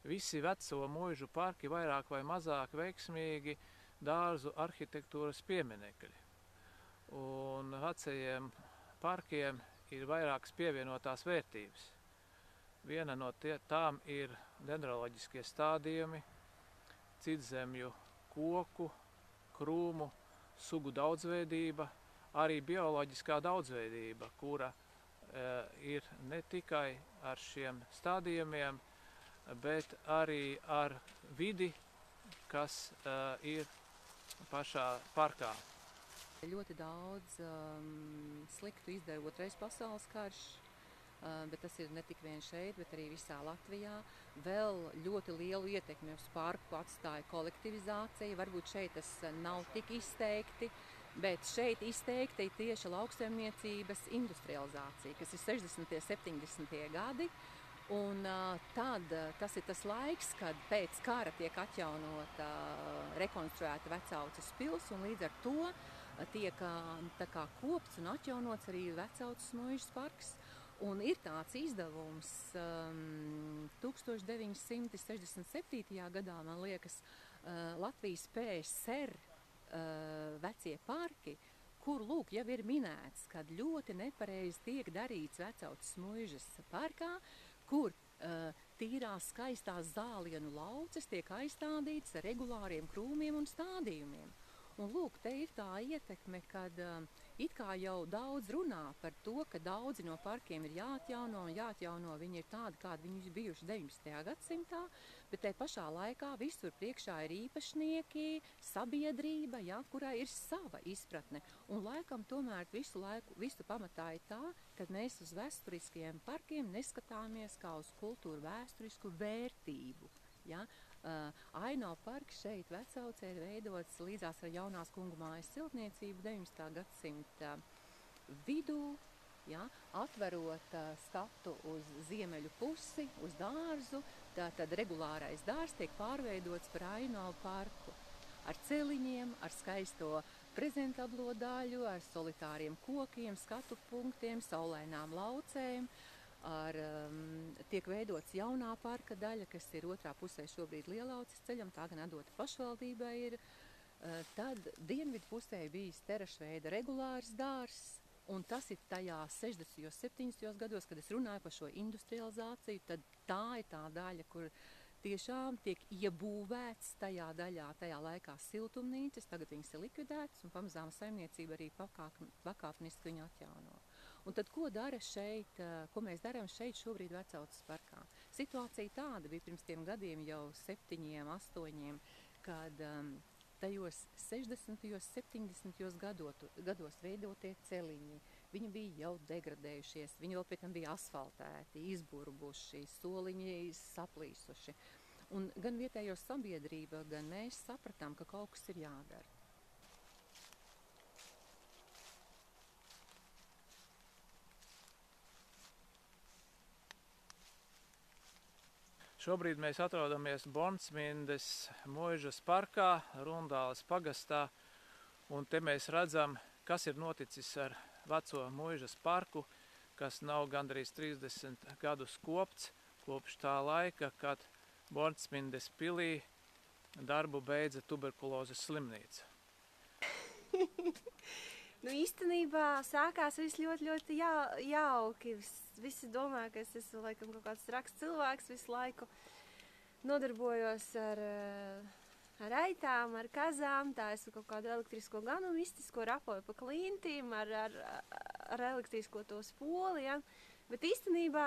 visi veco muižu parki vairāk vai mazāk veiksmīgi dārzu arhitektūras pieminekļi. Un vecajiem parkiem ir vairākas pievienotās vērtības. Viena no tām ir dendroloģiskie stādījumi, citzemju koku, krūmu, sugu daudzveidība, arī bioloģiskā daudzveidība, kura ir ne tikai ar šiem stādījumiem, bet arī ar vidi, kas ir pašā parkā. Ļoti daudz sliktu izdara Otrais pasaules karš, bet tas ir ne tik vien šeit, bet arī visā Latvijā. Vēl ļoti lielu ietekmi uz parku atstāja kolektivizācija. Varbūt šeit tas nav tik izteikti, bet šeit izteikti ir tieši lauksaimniecības industrializācija, kas ir 60. un 70. gadi. Un tad tas ir tas laiks, kad pēc kara tiek atjaunota, rekonstruēta Vecauces pils, un līdz ar to tiek tā kā kopts un atjaunots arī Vecauces muižas parks. Un ir tāds izdevums 1967. gadā, man liekas, Latvijas PSR vecie parki, kur lūk jau ir minēts, kad ļoti nepareizi tiek darīts Vecauces muižas parkā, kur tīrās skaistās zālienu lauces tiek aizstādītas ar regulāriem krūmiem un stādījumiem. Un lūk, te ir tā ietekme, kad it kā jau daudz runā par to, ka daudzi no parkiem ir jāatjauno, un jāatjauno viņi ir tādi, kādi viņi bijuši 19. gadsimtā, bet te pašā laikā visur priekšā ir īpašnieki, sabiedrība, ja, kurai ir sava izpratne. Un laikam tomēr visu pamatā ir tā, ka mēs uz vēsturiskajiem parkiem neskatāmies kā uz kultūru vēsturisku vērtību. Ja? Ainava parks šeit Vecaucē ir veidots līdzās ar jaunās kungu mājas celtniecību 19. gadsimta vidū, ja? Atverot skatu uz ziemeļu pusi, uz dārzu, tad regulārais dārs tiek pārveidots par Ainavu parku. Ar celiņiem, ar skaisto prezentablo daļu, ar solitāriem kokiem, skatu punktiem, saulainām laucēm. Tiek veidots jaunā parka daļa, kas ir otrā pusē šobrīd Lielauces ceļam, tā gan atdota pašvaldībai ir. Tad dienvidu pusē bijis terašveida regulārs dārs, un tas ir tajā 60. un 70. gados, kad es runāju par šo industrializāciju, tad tā ir tā daļa, kur tiešām tiek iebūvēts tajā daļā, tajā laikā siltumnīcas, tagad viņas ir likvidētas, un pamazām saimniecība arī pakāpeniski viņu atjauno. Un tad, ko mēs darām šeit šobrīd Vecauces parkā? Situācija tāda bija pirms tiem gadiem jau 7, 8, kad tajos 60. un 70. gados veidotie celiņi, viņi bija jau degradējušies, viņi vēl pēc tam bija asfaltēti, izburbuši, soliņi saplīsuši. Un gan vietējo sabiedrība, gan mēs sapratām, ka kaut kas ir jādara. Šobrīd mēs atrodamies Bornsmindes muižas parkā, Rundāles pagastā, un te mēs redzam, kas ir noticis ar veco muižas parku, kas nav gandrīz 30 gadus kopts, kopš tā laika, kad Bornsmindes pilī darbu beidza tuberkulozes slimnīca. Nu, īstenībā sākās viss ļoti jauki. Visi domā, ka es esmu laikam kaut kāds traks cilvēks, visu laiku nodarbojos ar aitām, ar kazām, tā esmu kaut kādu elektrisko ganu mistisko, rapoju pa klintīm, ar elektrisko to spoli, ja. Bet īstenībā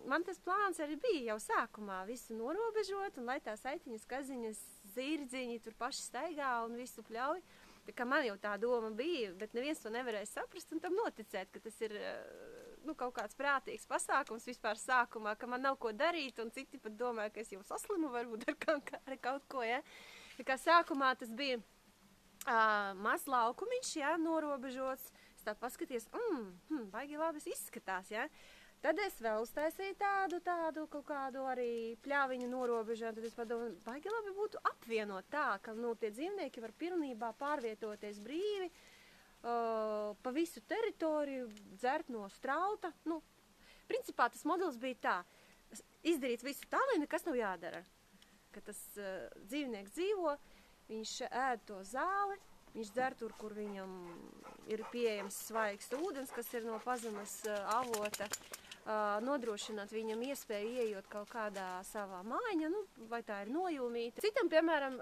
man tas plāns arī bija jau sākumā visu norobežot, un lai tās aitiņas, kaziņas, zirdziņi tur paši staigā un visu pļauj. Tā kā man jau tā doma bija, bet neviens to nevarēja saprast un tam noticēt, ka tas ir kaut kāds prātīgs pasākums vispār sākumā, ka man nav ko darīt, un citi pat domāja, ka es jau saslimu varbūt ar kaut ko, ja. Tā kā sākumā tas bija maz laukumiņš, ja, norobežots, es tā paskaties, baigi labi izskatās, ja. Tad es vēl uztaisīju tādu kaut kādu arī pļāviņu norobežojumu, tad es padomāju, baigi labi būtu apvienot tā, ka tie dzīvnieki var pilnībā pārvietoties brīvi pa visu teritoriju, dzert no strauta. Principā tas modelis bija tā, izdarīt visu tā, lai nekas nav jādara. ka tas dzīvnieks dzīvo, viņš ēd to zāli, viņš dzer tur, kur viņam ir pieejams svaigs ūdens, kas ir no pazemes avota, nodrošināt viņam iespēju iejot kaut kādā savā mājiņā, nu, vai tā ir nojūmīta. Citam, piemēram,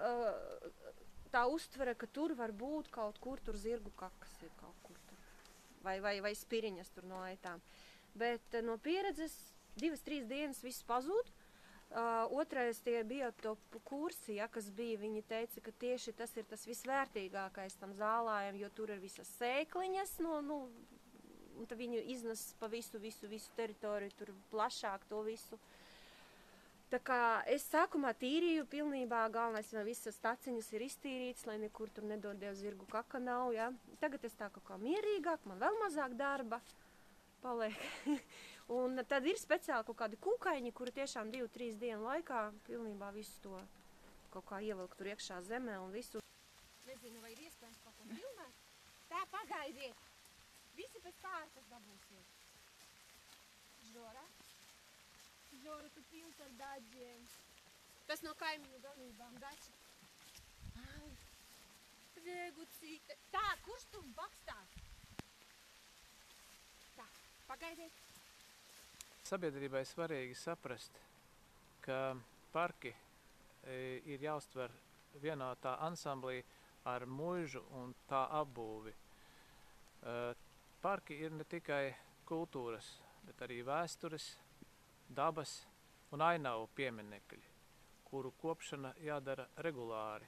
tā uztvere, ka tur var būt kaut kur tur zirgu kakas ir kaut kur tur, vai spiriņas tur no aitām. Bet no pieredzes 2-3 dienas viss pazūd. Otrais tie biotopu kursi, ja, kas bija, viņi teica, ka tieši tas ir tas visvērtīgākais tam zālājam, jo tur ir visas sēkliņas, un tad viņu iznes pa visu teritoriju, tur plašāk to visu. Tā kā es sākumā tīrīju pilnībā, galvenais, vai visas staciņas ir iztīrītas, lai nekur tur nedod Dievs zirgu kaka nav, ja. Tagad es tā kaut kā mierīgāk, man vēl mazāk darba paliek. Un tad ir speciāli kaut kādi kūkaiņi, kuri tiešām 2-3 dienu laikā pilnībā visu to kaut kā ievilk tur iekšā zemē un visu. Nezinu, vai ir iespējams kaut ko filmēt? Tā, pagaidiet! Visi pēc kārtas dabūsiet. Žora? Žora, tu pilns ar daļiem. Tas no kaimiņu galībām. Dači. Ai, Regucīte. Tā, kurš tu bakstās? Tā, pagaidiet. Sabiedrībai svarīgi saprast, ka parki ir jāuztver vienā tā ansamblī ar muižu un tā apbūvi. Parki ir ne tikai kultūras, bet arī vēstures, dabas un ainavu pieminekļi, kuru kopšana jādara regulāri.